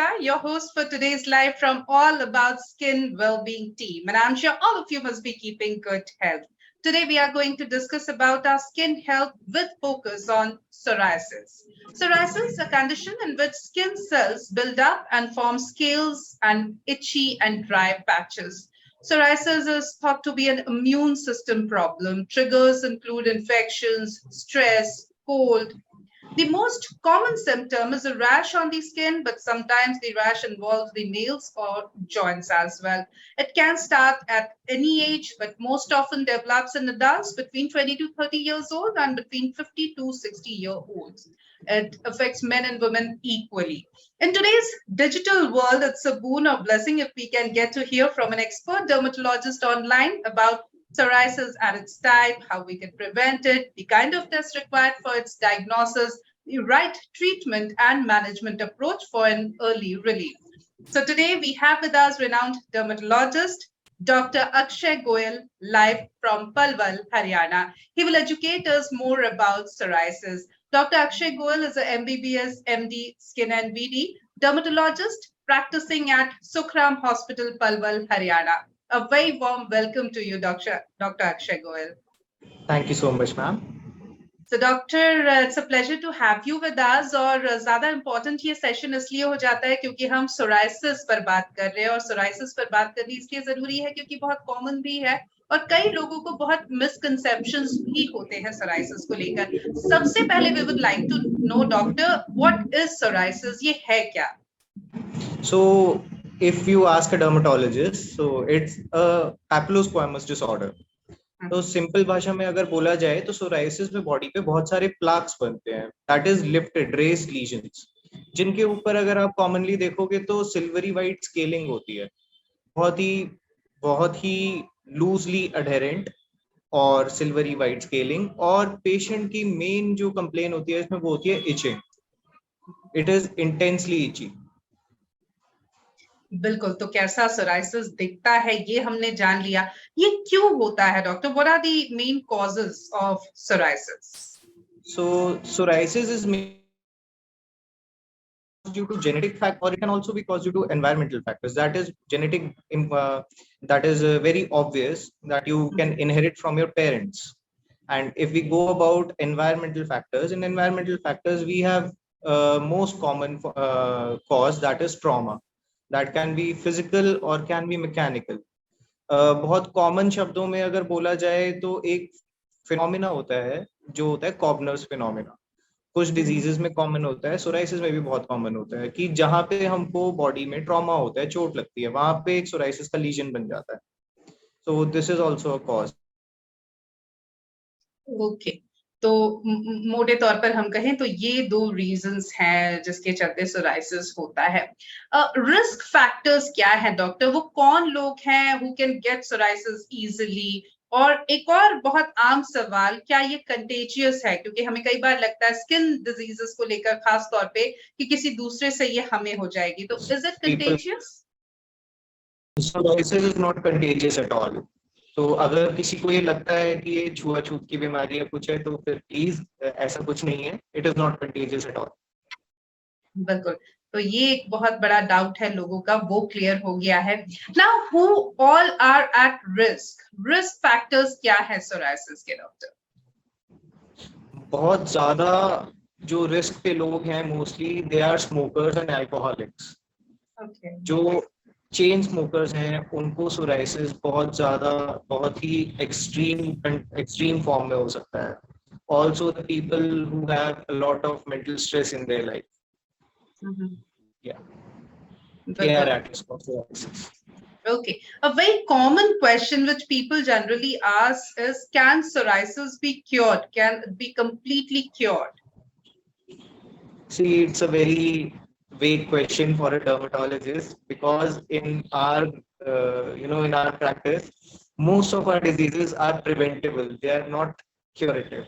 Gupta, your host for today's live from All About Skin Wellbeing team. And I'm sure all of you must be keeping good health. Today, we are going to discuss about our skin health with focus on psoriasis. Psoriasis is a condition in which skin cells build up and form scales and itchy and dry patches. Psoriasis is thought to be an immune system problem. Triggers include infections, stress, cold. The most common symptom is a rash on the skin, but sometimes the rash involves the nails or joints as well. It can start at any age, but most often develops in adults between 20 to 30 years old and between 50 to 60-year-olds. It affects men and women equally. In today's digital world, it's a boon or blessing if we can get to hear from an expert dermatologist online about psoriasis and its type, how we can prevent it, the kind of test required for its diagnosis, the right treatment and management approach for an early relief. So today we have with us renowned dermatologist, Dr. Akshay Goyal, live from Palwal, Haryana. He will educate us more about psoriasis. Dr. Akshay Goyal is a MBBS, MD, Skin and VD, dermatologist practicing at Sukhram Hospital, Palwal, Haryana. A very warm welcome to you, Dr. Akshay Goyal. Thank you so much, ma'am. So, Doctor, it's a pleasure to have you with us. और ज़्यादा important ये session इसलिए हो जाता है क्योंकि हम psoriasis पर बात कर रहे हैं और psoriasis पर बात करनी इसलिए ज़रूरी है क्योंकि बहुत common भी है और कई लोगों को बहुत misconceptions भी होते हैं psoriasis को लेकर. सबसे पहले we would like to know, Doctor, what is psoriasis? ये है क्या? So, if you ask a dermatologist, so it's a papillosquamous disorder. तो सिंपल भाषा में अगर बोला जाए तो सोराइसिस में बॉडी पे बहुत सारे प्लाक्स बनते हैं, that is lifted raised lesions, जिनके ऊपर अगर आप कॉमनली देखोगे तो सिल्वरी वाइट स्केलिंग होती है, बहुत ही लूजली अडहेरेंट और सिल्वरी वाइट स्केलिंग. और पेशेंट की मेन जो कंप्लेन होती है इसमें वो होती है itching. It is intensely itchy. बिल्कुल. तो कैसा psoriasis दिखता है ये हमने जान लिया. ये क्यों होता है doctor? What are the main causes of psoriasis? So psoriasis is due to genetic factor, or it can also be caused due to environmental factors. That is genetic, that is very obvious that you can inherit from your parents. And if we go about environmental factors, in environmental factors we have most common cause, that is trauma. That can be physical or can be mechanical. बहुत common शब्दों में अगर बोला जाए तो एक phenomena होता है जो होता है कॉर्नर्स फिनोमिना. कुछ डिजीजेस में कॉमन होता है, सोराइसिस में भी बहुत कॉमन होता है कि जहाँ पे हमको बॉडी में ट्रॉमा होता है, चोट लगती है, वहां पे एक सोराइसिस का लीजन बन जाता है. So this is also a cause. Okay. तो मोटे तौर पर हम कहें तो ये दो रीजंस हैं जिसके चलते psoriasis होता है. रिस्क फैक्टर्स क्या है डॉक्टर? वो कौन लोग हैं who can get psoriasis easily? और एक और बहुत आम सवाल, क्या ये कंटेजियस है? क्योंकि हमें कई बार लगता है स्किन डिजीजेस को लेकर खास तौर पे कि किसी दूसरे से ये हमें हो जाएगी. तो is it contagious? Psoriasis is not contagious at all. तो अगर किसी को ये लगता है कि ये छुआछूत की बीमारी या कुछ है तो फिर प्लीज ऐसा कुछ नहीं है. It is not contagious at all. बिल्कुल. तो ये एक बहुत बड़ा डाउट है लोगों का, वो क्लियर हो गया है. Now who all are at risk factors क्या है psoriasis के डॉक्टर? बहुत ज्यादा जो रिस्क पे लोग हैं mostly they are smokers and alcoholics. जो चेन स्मोकर्स हैं उनको सोराइसिस बहुत ही एक्सट्रीम फॉर्म में हो सकता है. Also the people who have a lot of mental stress in their life, they are at risk of psoriasis. Okay. A very common question which people generally ask is, can psoriasis be cured? Can it be completely cured? See, it's a very vague question for a dermatologist because in our in our practice most of our diseases are preventable, they are not curative.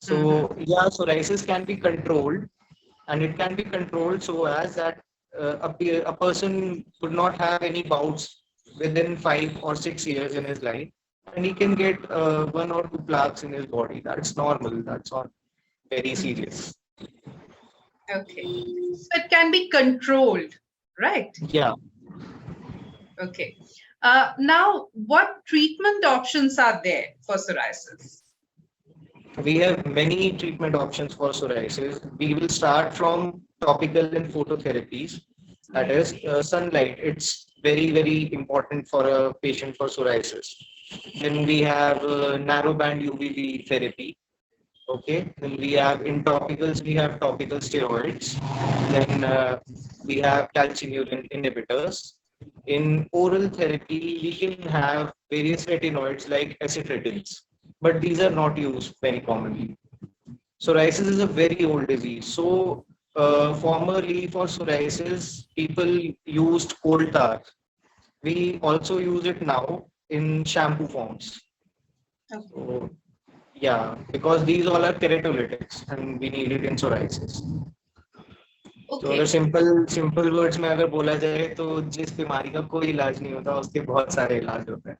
So yeah, psoriasis can be controlled, and it can be controlled so as that a person would not have any bouts within 5 or 6 years in his life, and he can get 1 or 2 plaques in his body. That's normal, that's not very serious. Okay. So it can be controlled. right? Yeah, Okay. Now, what treatment options are there for psoriasis? we have many treatment options for psoriasis. We will start from topical and phototherapies. That is sunlight. It's very, very important for a patient for psoriasis. Then we have narrow band UVB therapy. Okay. Then we have in topicals, we have topical steroids. Then we have calcineurin inhibitors. In oral therapy, we can have various retinoids like acetretins, but these are not used very commonly. Psoriasis is a very old disease. So, formerly for psoriasis, people used coal tar. We also use it now in shampoo forms. Okay. So, yeah, because these all are keratolytics and we need it in psoriasis. तो अगर Okay. Simple simple words में अगर बोला जाए तो जिस बीमारी का कोई इलाज नहीं होता उसके बहुत सारे इलाज होते हैं.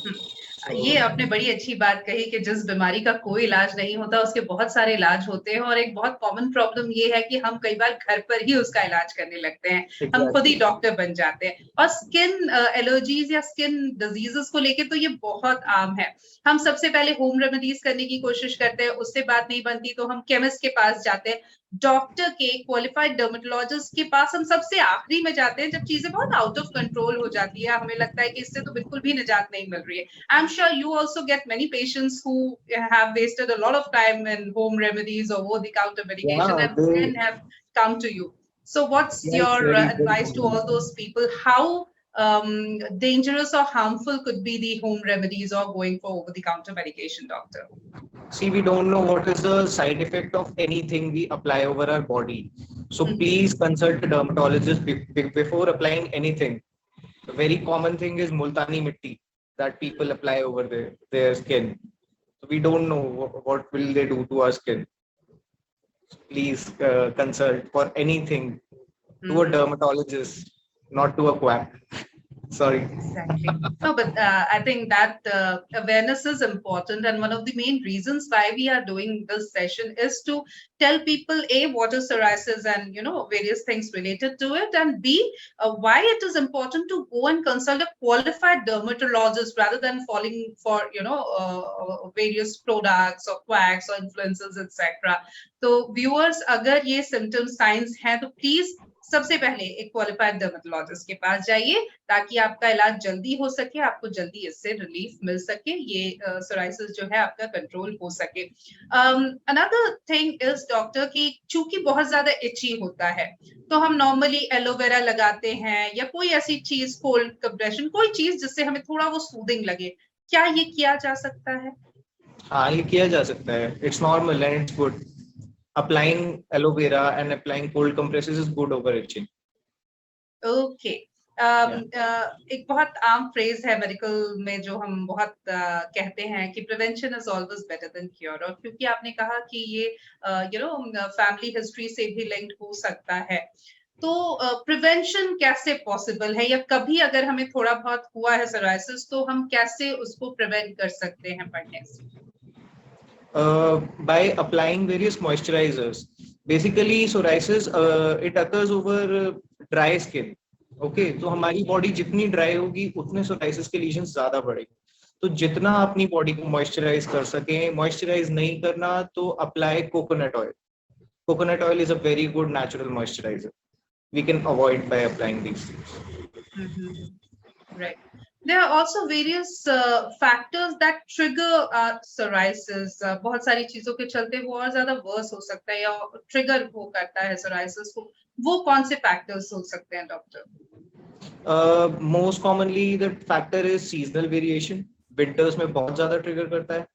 हम्म, ये So, आपने बड़ी अच्छी बात कही कि जिस बीमारी का कोई इलाज नहीं होता उसके बहुत सारे इलाज होते हैं, और एक बहुत कॉमन प्रॉब्लम ये है कि हम कई बार घर पर ही उसका इलाज करने लगते हैं, हम खुद ही exactly. डॉक्टर बन जाते हैं। और स्किन एलर्जीज या स्किन डिजीजेस को लेके तो ये बहुत आम है। हम सबसे पहले होम रेमेडीज करने की कोशिश करते हैं, उससे बात नहीं बनती तो हम केमिस्ट के पास जाते हैं, डॉक्टर के क्वालिफाइड डर्मेटोलॉजिस्ट के पास हम सबसे आखिरी में जाते हैं जब चीजें बहुत आउट ऑफ कंट्रोल हो जाती है, हमें लगता है कि इससे तो बिल्कुल भी निजात नहीं मिल रही है। I'm sure you also get many patients who have wasted a lot of time in home remedies or over-the-counter medication Yeah, and they, then have come to you. So, what's yeah, it's your very advice to common. all those people? How dangerous or harmful could be the home remedies or going for over-the-counter medication, doctor? See, we don't know what is the side effect of anything we apply over our body. So Mhm. please consult a dermatologist before applying anything. A very common thing is multani mitti that people apply over their skin. So we don't know what will they do to our skin. Please consult for anything to a Mhm. dermatologist, not to a quack. Sorry. Exactly. No, but I think that awareness is important. And one of the main reasons why we are doing this session is to tell people, A, what is psoriasis and, various things related to it. And B, why it is important to go and consult a qualified dermatologist rather than falling for, various products or quacks or influencers, etc. So viewers, अगर ये symptom signs हैं, तो please सबसे पहले एक qualified dermatologist के पास जाइए, ताकि आपका इलाज जल्दी हो सके, आपको जल्दी इससे रिलीफ मिल सके, ये सोराइसिस जो है आपका कंट्रोल हो सके। अनदर थिंग इज डॉक्टर की चूंकि बहुत ज्यादा इची होता है, तो हम नॉर्मली एलोवेरा लगाते हैं या कोई ऐसी चीज, कोल्ड कंप्रेशन, कोई चीज जिससे हमें थोड़ा वो सूदिंग लगे, क्या ये किया जा सकता है? हाँ, ये किया जा सकता है. It's normal and it's good. Applying aloe vera and applying cold compresses is good over itching. Okay. Yeah. एक बहुत आम फ्रेज है मेडिकल में जो हम बहुत कहते हैं कि prevention is always better than cure, और क्योंकि आपने कहा कि ये फैमिली हिस्ट्री से भी लिंक्ड हो सकता है, तो प्रिवेंशन कैसे पॉसिबल है, या कभी अगर हमें थोड़ा बहुत हुआ है सोराइसिस तो हम कैसे उसको प्रिवेंट कर सकते हैं बढ़ने से? By applying various moisturizers. Basically, psoriasis it occurs over dry skin. Okay, तो हमारी बॉडी जितनी ड्राई होगी उतने psoriasis के लीजन ज्यादा बढ़ेंगे. तो जितना अपनी बॉडी को मॉइस्चराइज कर सके, मॉइस्चराइज नहीं करना तो apply coconut oil. Coconut oil is a very good natural moisturizer. We can avoid by applying these things. Right. There are also various factors that trigger psoriasis. बहुत सारी चीजों के चलते वो और ज्यादा वर्स हो सकता है या ट्रिगर वो करता है psoriasis को। वो कौन से फैक्टर्स हो सकते हैं doctor? Most commonly the factor is seasonal variation. Winters में बहुत ज्यादा trigger करता है.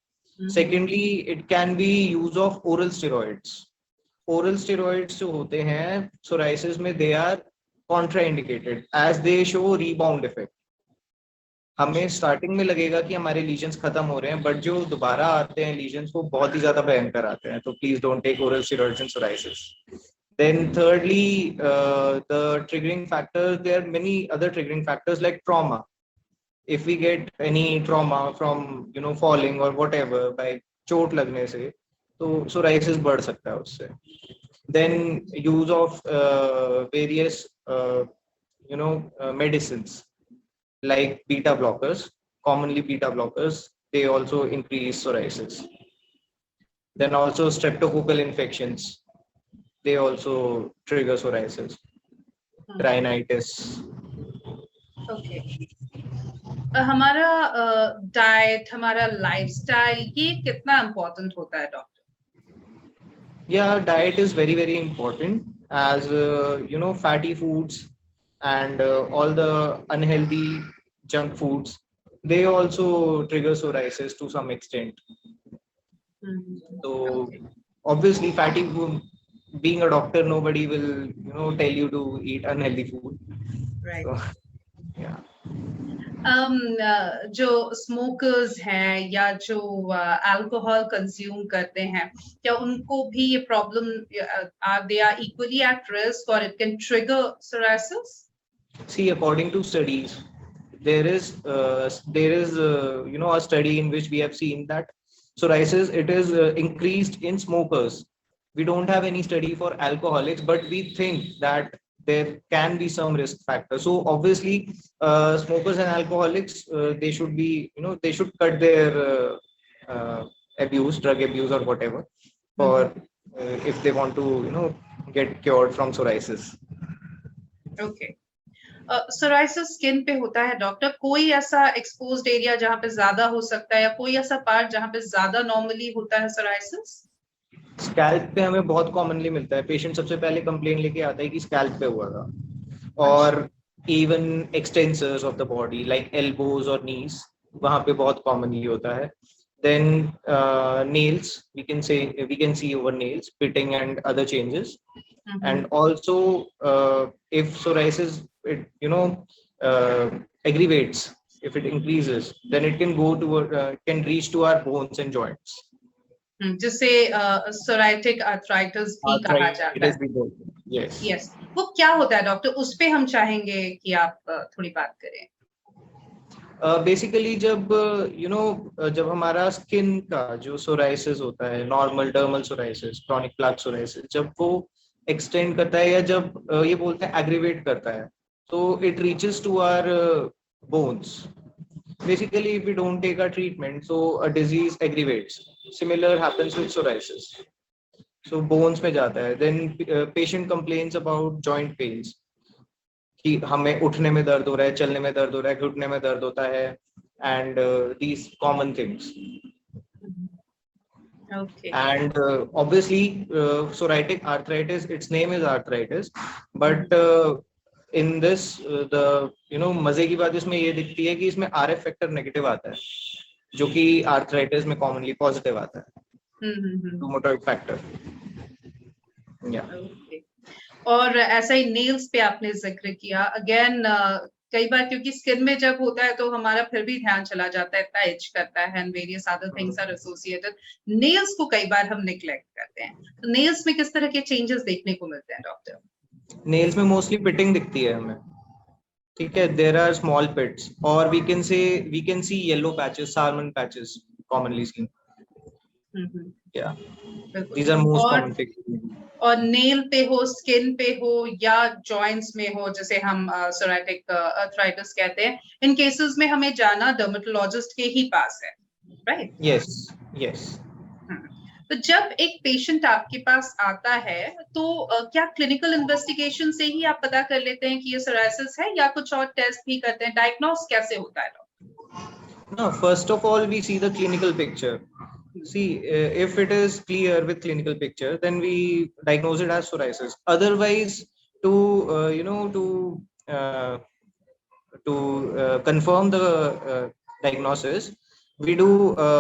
Secondly, it can be use of oral steroids. Oral steroids जो होते हैं psoriasis में they are contraindicated as they show rebound effect. हमें स्टार्टिंग में लगेगा कि हमारे लीजन्स खत्म हो रहे हैं, बट जो दोबारा आते हैं लीजन्स वो बहुत ही ज्यादा भयंकर आते हैं. तो please don't take oral steroids in psoriasis. Then thirdly, the triggering factors, there are many other triggering factors like trauma. If we get any trauma from falling or whatever by चोट लगने से तो psoriasis बढ़ सकता है उससे. Then use of various medicines like beta blockers, commonly beta blockers, they also increase psoriasis. Then also streptococcal infections, they also trigger psoriasis, rhinitis. Okay, हमारा diet, हमारा लाइफस्टाइल, ये कितना इम्पोर्टेंट होता है doctor? Yeah, diet is very, very important as fatty foods and all the unhealthy junk foods, they also trigger psoriasis to some extent. So okay, obviously, being a doctor, nobody will tell you to eat unhealthy food. Right. So yeah. जो smokers हैं या जो alcohol consume करते हैं, क्या उनको भी ये problem, they are equally at risk और it can trigger psoriasis? See, according to studies, there is a study in which we have seen that psoriasis, it is increased in smokers. We don't have any study for alcoholics, but we think that there can be some risk factor. So obviously, smokers and alcoholics, they should be, they should cut their abuse, drug abuse or whatever, for if they want to, get cured from psoriasis. Okay, psoriasis skin पे होता है doctor, कोई ऐसा exposed area जहाँ पे ज्यादा हो सकता है या कोई ऐसा पार्ट जहाँ पे ज्यादा नॉर्मली होता है psoriasis? स्कैल्प पे हमें बहुत कॉमनली मिलता है, पेशेंट सबसे पहले कंप्लेन लेके आता है कि स्कैल्प पे हुआ था, अच्छा, और even extensors of the body like elbows और नीज, वहां पे बहुत कॉमनली होता है. Then nails, we can see over nails pitting and other changes. And also if psoriasis, it aggravates, if it increases, then it can go to can reach to our bones and joints. जिसे psoriatic arthritis भी कहा जाता है। Arthritis भी बोलते हैं. Yes. Yes, वो क्या होता है डॉक्टर, उस पे हम चाहेंगे कि आप थोड़ी बात करें। बेसिकली जब हमारा स्किन का जो सोराइसिस होता है, normal dermal psoriasis, chronic plaque psoriasis, जब वो एक्सटेंड करता है या जब ये बोलते हैं एग्रीवेट करता है, तो it reaches to our bones. Basically, if we don't take a treatment, so a disease aggravates. Similar happens with psoriasis. So bones में जाता है. Then patient complains about joint pains. कि हमें उठने में दर्द हो रहा है, चलने में दर्द हो रहा है, घुटने में दर्द होता है, and these common things. Okay. And obviously, psoriatic arthritis, its name is arthritis, but in this, the मजे की बात इसमें ये दिखती है कि इसमें RF फैक्टर नेगेटिव आता है, जो कि आर्थराइटिस में कॉमनली पॉजिटिव आता है, रूमेटॉइड फैक्टर. और ऐसा ही नेल्स पे आपने जिक्र किया, अगेन कई बार क्योंकि स्किन में जब होता है तो हमारा फिर भी ध्यान चला जाता है, इतना इच करता है and various other things are associated. Nails को कई बार हम निग्लेक्ट करते हैं, तो नेल्स में किस तरह के चेंजेस देखने को मिलते हैं डॉक्टर? नेल्स में मोस्टली पिटिंग दिखती है हमें, ठीक है. देयर आर स्मॉल पिट्स, और we can see yellow patches, salmon patches commonly seen. या these are most common things. और नेल पे हो, स्किन पे हो या जॉइंट्स में हो, जैसे हम सोराइटिक अर्थराइटिस कहते हैं, इन केसेस में हमें जाना डर्मेटोलॉजिस्ट के ही पास है, राइट? यस. तो जब एक पेशेंट आपके पास आता है तो क्या क्लिनिकल इन्वेस्टिगेशन से ही आप पता कर लेते हैं कि ये सोराइसिस है या कुछ और टेस्ट भी करते हैं? डायग्नोस कैसे होता है? No, first of all, we see the clinical picture. See, if it is clear with clinical picture, then we diagnose it as psoriasis. Otherwise, to confirm the diagnosis, we do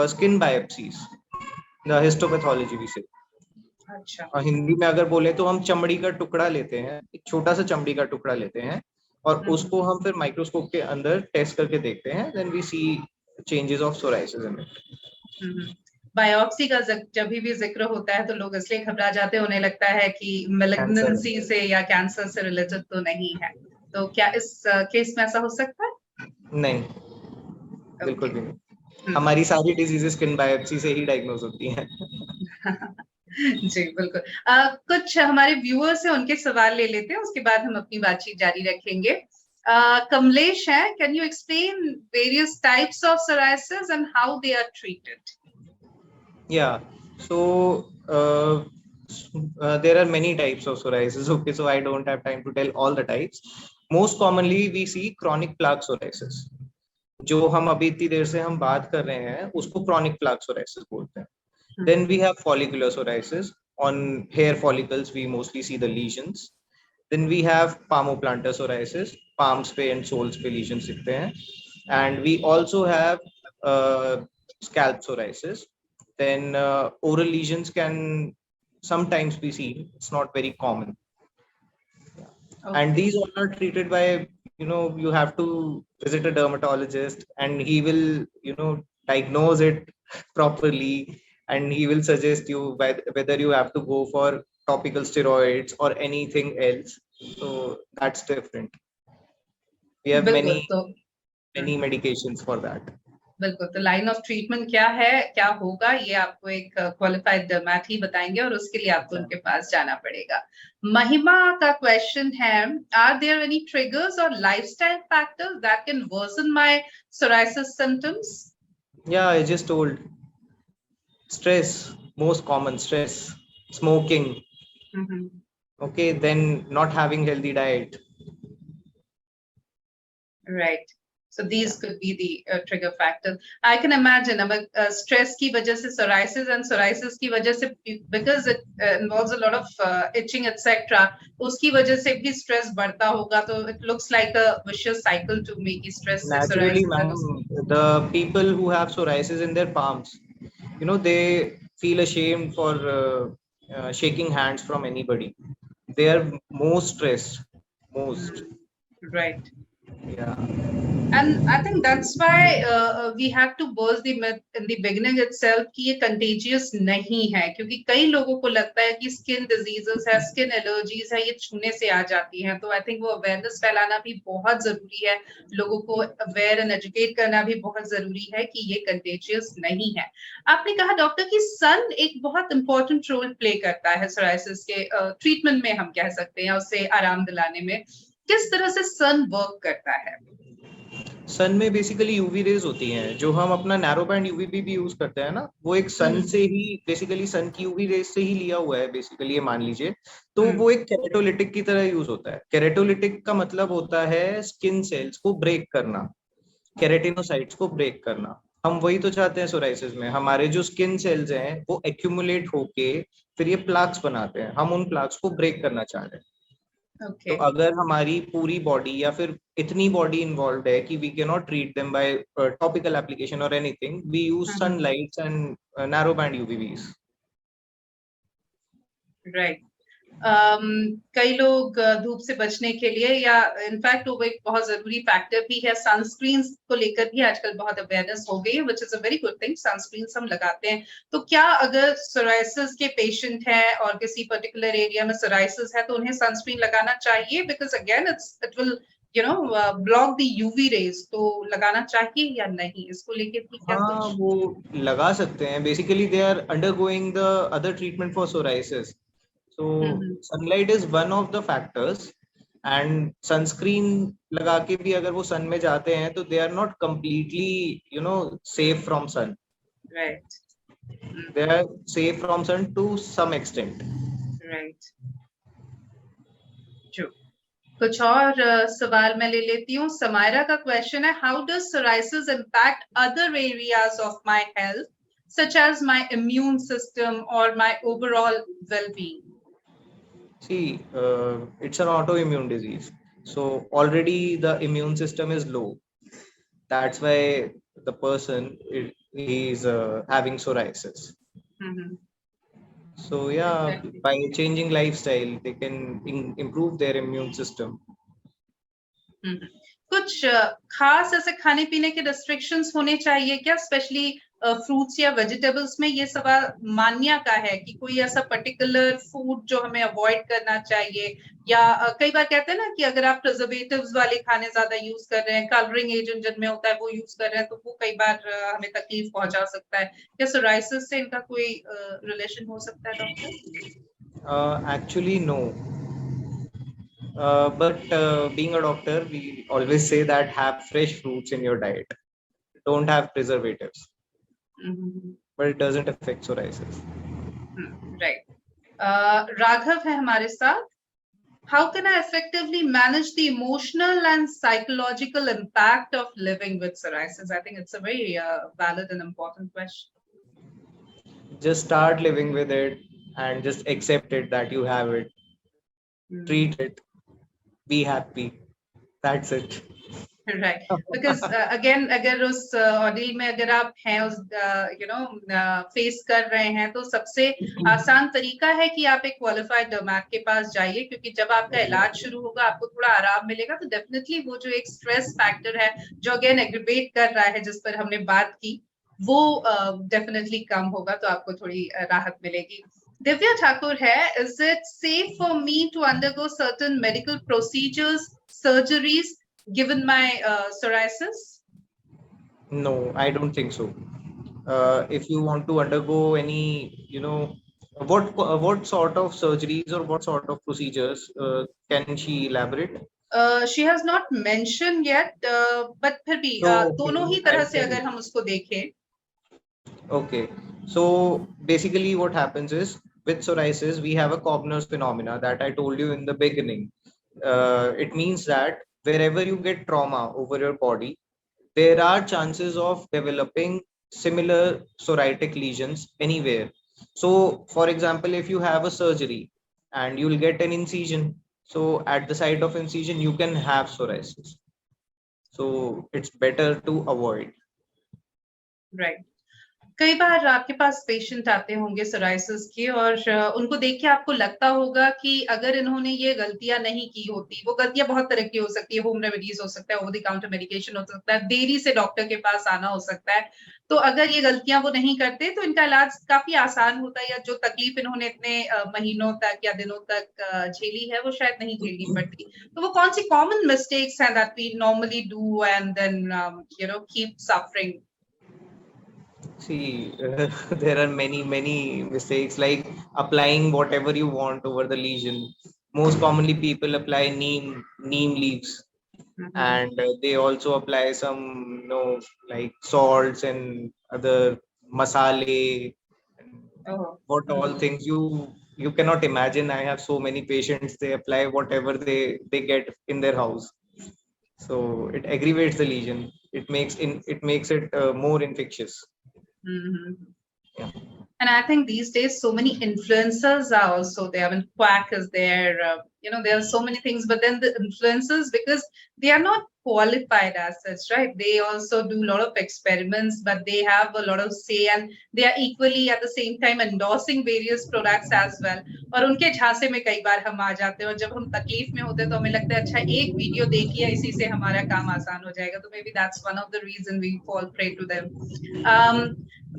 skin biopsies, the histopathology we say. अच्छा. हिंदी में अगर बोले तो हम चमड़ी का टुकड़ा लेते हैं, एक छोटा सा चमड़ी का टुकड़ा लेते हैं, और उसको हम फिर माइक्रोस्कोप के अंदर टेस्ट करके देखते हैं. Then we see changes of psoriasis in it. Biopsy का जब भी जिक्र होता है तो लोग इसलिए घबरा जाते हैं, उन्हें लगता है कि मैलिग्नेंसी से या कैंसर से रिलेटेड तो नहीं है. तो क्या इस केस में ऐसा हो सकता है? नहीं, बिल्कुल भी नहीं. हमारी सारी डिजीजेस स्किन बायोप्सी से ही डायग्नोज होती हैं. जी बिल्कुल. कुछ हमारे व्यूअर्स हैं, उनके सवाल ले लेते हैं, उसके बाद हम अपनी बातचीत जारी रखेंगे. Kamlesh, can you explain various types of psoriasis and how they are treated? Yeah. So there are many types of psoriasis. Okay, so I don't have time to tell all the types. Most commonly, we see chronic plaque psoriasis. जो हम अभी इतनी देर से हम बात कर रहे हैं उसको chronic plaque psoriasis बोलते हैं. Then we have follicular psoriasis. On hair follicles, we mostly see the lesions. Then we have palmoplantar psoriasis. Palms पे and soles पे lesions दिखते हैं. And we also have uh, scalp psoriasis. Then oral lesions can sometimes be seen. It's not very common. Okay. And these all are treated by, you have to visit a dermatologist and he will, diagnose it properly, and he will suggest you whether you have to go for topical steroids or anything else. So that's different. We have बिल्कुल. many medications for that. बिल्कुल. तो line of treatment क्या है, क्या होगा, ये आपको एक क्वालिफाइड डर्मैट ही बताएंगे और उसके लिए आपको उनके पास जाना पड़ेगा. महिमा का क्वेश्चन है, are there any triggers or lifestyle factors that can worsen my psoriasis symptoms? Yeah, I just told. Stress, most common stress, smoking. Okay, then not having healthy diet. Right. So these could be the trigger factors. I can imagine stress की वजह से psoriasis and psoriasis की वजह से, because it involves a lot of itching etc. उसकी वजह से भी stress बढ़ता होगा. तो it looks like a vicious cycle to me कि stress से Naturally, psoriasis. ma'am, the people who have psoriasis in their palms, they feel ashamed for shaking hands from anybody. They are most stressed, most. Right. Yeah. And I think that's why we have to burst the myth in the beginning itself कि ये contagious नहीं है, क्योंकि कई लोगों को लगता है कि skin diseases है, skin allergies है, ये छूने से आ जाती हैं. तो I think वो awareness फैलाना भी बहुत जरूरी है, लोगों को aware and educate करना भी बहुत जरूरी है कि ये contagious नहीं है. आपने कहा डॉक्टर कि sun एक बहुत important role play करता है psoriasis के treatment में, हम कह सकते हैं उससे आराम दिलाने में. किस तरह से sun work करता है? सन में बेसिकली यूवी रेज होती हैं, जो हम अपना नैरो बैंड यूवीबी भी यूज करते हैं ना, वो एक सन से ही, बेसिकली सन की यूवी रेज से ही लिया हुआ है बेसिकली, ये मान लीजिए. तो वो एक केरेटोलिटिक की तरह यूज होता है. केरेटोलिटिक का मतलब होता है स्किन सेल्स को ब्रेक करना, केरेटिनोसाइट्स को ब्रेक करना. हम वही तो चाहते हैं सोराइसिस में. हमारे जो स्किन सेल्स हैं वो एक्यूमुलेट होके फिर ये प्लाक्स बनाते हैं. हम उन प्लाक्स को ब्रेक करना चाह रहे हैं. Okay. तो अगर हमारी पूरी बॉडी या फिर इतनी बॉडी इन्वॉल्व है कि we can not treat them by topical application और anything, we use sunlights and narrow band UVBs. Right. कई लोग धूप से बचने के लिए, या इनफैक्ट वो एक बहुत जरूरी फैक्टर भी है, सनस्क्रीन को लेकर भी आजकल बहुत अवेयरनेस हो गई है, which is a very good thing. Sunscreen हम लगाते हैं. तो क्या अगर सोराइसिस के पेशेंट है और किसी पर्टिकुलर एरिया में सोराइसिस है तो उन्हें सनस्क्रीन लगाना चाहिए? Because again it will block the UV rays. तो लगाना चाहिए या नहीं, इसको लेके भी क्या कुछ? हाँ, वो लगा सकते हैं. Basically they are undergoing the other treatment for psoriasis. So sunlight is one of the factors, and sunscreen लगा के भी अगर वो sun में जाते हैं तो they are not completely safe from sun. Right. They are safe from sun to some extent. Right. True. कुछ और सवाल मैं ले लेती हूँ. समायरा का क्वेश्चन है, how does psoriasis impact other areas of my health, such as my immune system or my overall well-being? See, it's an autoimmune disease. So already the immune system is low. That's why the person is having psoriasis. So yeah, exactly. By changing lifestyle, they can improve their immune system. कुछ खास ऐसे खाने पीने के restrictions होने चाहिए क्या, specially fruits या वेजिटेबल्स में? ये सवाल मान्या का है कि कोई ऐसा पर्टिकुलर फूड जो हमें अवॉइड करना चाहिए, या कई बार कहते हैं ना कि अगर आप प्रिजर्वेटिव्स वाले खाने ज्यादा यूज कर रहे हैं, कलरिंग एजेंट जिनमें होता है वो यूज कर रहे हैं, तो वो कई बार हमें तकलीफ पहुंचा सकता है. क्या सोराइसिस से इनका कोई रिलेशन हो सकता है doctor? Actually no. But being a doctor, we always say that have fresh fruits in your diet. Don't have preservatives, Mhm. but it doesn't affect psoriasis. Right. Raghav है हमारे साथ. How can I effectively manage the emotional and psychological impact of living with psoriasis? I think it's a very valid and important question. Just start living with it and just accept it that you have it. Mm. Treat it. Be happy. That's it. Right, because again अगर उस ऑर्डील में अगर आप हैं उस face कर रहे हैं तो सबसे आसान तरीका है कि आप एक क्वालिफाइड डर्मैट के पास जाइए, क्योंकि जब आपका इलाज शुरू होगा आपको थोड़ा आराम मिलेगा, तो डेफिनेटली वो जो एक स्ट्रेस फैक्टर है जो अगेन एग्रीवेट कर रहा है जिस पर हमने बात की, वो डेफिनेटली कम होगा, तो आपको थोड़ी राहत मिलेगी. Divya Thakur hai, is it safe for me to undergo certain medical procedures, surgeries, given my psoriasis? No, I don't think so. If you want to undergo any, what sort of surgeries or what sort of procedures, can she elaborate? She has not mentioned yet, but फिर भी So, दोनों okay, ही तरह I'll से tell अगर you. हम उसको देखें. Okay, so basically, what happens is with psoriasis, we have a Cobner's phenomena that I told you in the beginning. It means that wherever you get trauma over your body, there are chances of developing similar psoriatic lesions anywhere. So, for example, if you have a surgery and you'll get an incision, so at the site of incision, you can have psoriasis. So, it's better to avoid. Right. कई बार आपके पास patient आते होंगे psoriasis के, और उनको देख के आपको लगता होगा कि अगर इन्होंने ये गलतियां नहीं की होती, वो गलतियां बहुत तरह की हो सकती है, होम रेमेडीज हो सकता है, ओवर द काउंटर मेडिकेशन हो सकता है, देरी से डॉक्टर के पास आना हो सकता है. तो अगर ये गलतियां वो नहीं करते तो इनका इलाज काफी आसान होता है, या जो तकलीफ इन्होंने इतने महीनों तक या दिनों तक झेली है वो शायद नहीं झेलनी पड़ती. तो वो कौन सी कॉमन मिस्टेक्स हैं that we normally do and then keep suffering? See, there are many mistakes like applying whatever you want over the lesion. Most commonly, people apply neem leaves, and they also apply some, like salts and other masale. Oh. What all things you cannot imagine. I have so many patients. They apply whatever they get in their house, so it aggravates the lesion. It makes it more infectious. Mhm. Yeah. And I think these days so many influencers are also there. I mean, Quack is there. There are so many things, but then the influencers, because they are not qualified as such, right? They also do a lot of experiments, but they have a lot of say, and they are equally at the same time endorsing various products as well. और उनके झांसे में कई बार हम आ जाते हैं, और जब हम तकलीफ में होते हैं तो हमें लगता है अच्छा एक वीडियो देखिए इसी से हमारा काम आसान हो जाएगा. तो maybe that's one of the reason we fall prey to them. Um,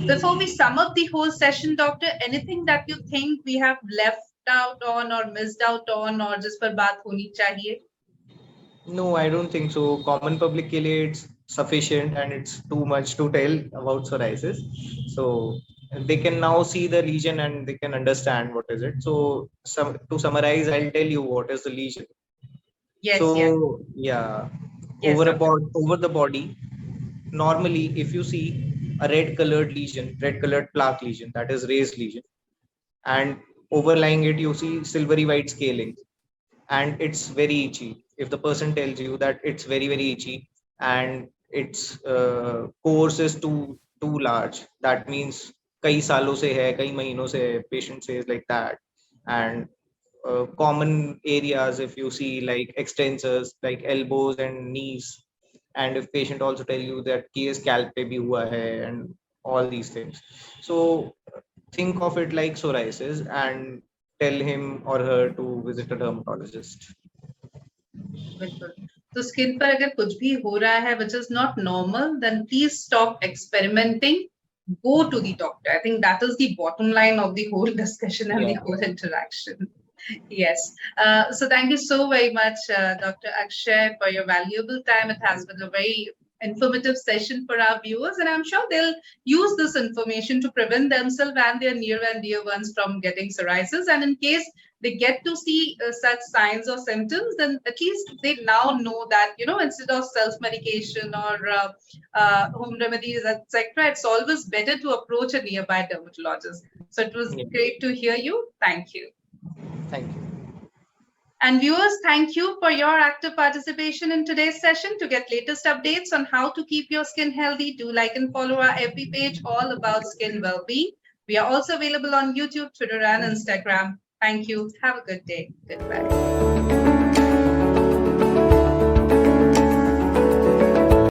Before we sum up the whole session, doctor, anything that you think we have left out on or missed out on, or जिस पर बात होनी चाहिए? No, I don't think so. Common public के लिए it's sufficient and it's too much to tell about psoriasis. So they can now see the lesion and they can understand what is it. So to summarize, I'll tell you what is the lesion. Yes, yes, So yeah, yes, doctor. over the body, normally if you see a red colored lesion, red colored plaque lesion, that is raised lesion, and overlying it you see silvery white scaling, and it's very itchy. If the person tells you that it's very itchy and its course is too large, that means कई सालों से है, कई महीनों से है, patient says like that. And common areas, if you see like extensors like elbows and knees, and if patient also tell you that कि scalp पे भी हुआ है and all these things, so think of it like psoriasis and tell him or her to visit a dermatologist. बिल्कुल. तो skin पर अगर कुछ भी हो रहा है which is not normal, then please stop experimenting. Go to the doctor. I think that is the bottom line of the whole discussion and the Yeah. whole interaction. Yes. So thank you so very much, Dr. Akshay, for your valuable time. It has been a very informative session for our viewers, and I'm sure they'll use this information to prevent themselves and their near and dear ones from getting psoriasis. And in case they get to see such signs or symptoms, then at least they now know that, instead of self-medication or home remedies, etc., it's always better to approach a nearby dermatologist. So it was Yeah. great to hear you. Thank you. Thank you. And viewers, thank you for your active participation in today's session. To get latest updates on how to keep your skin healthy, do like and follow our FB page all about skin well-being. We are also available on YouTube, Twitter, and Instagram. Thank you. Have a good day. Goodbye.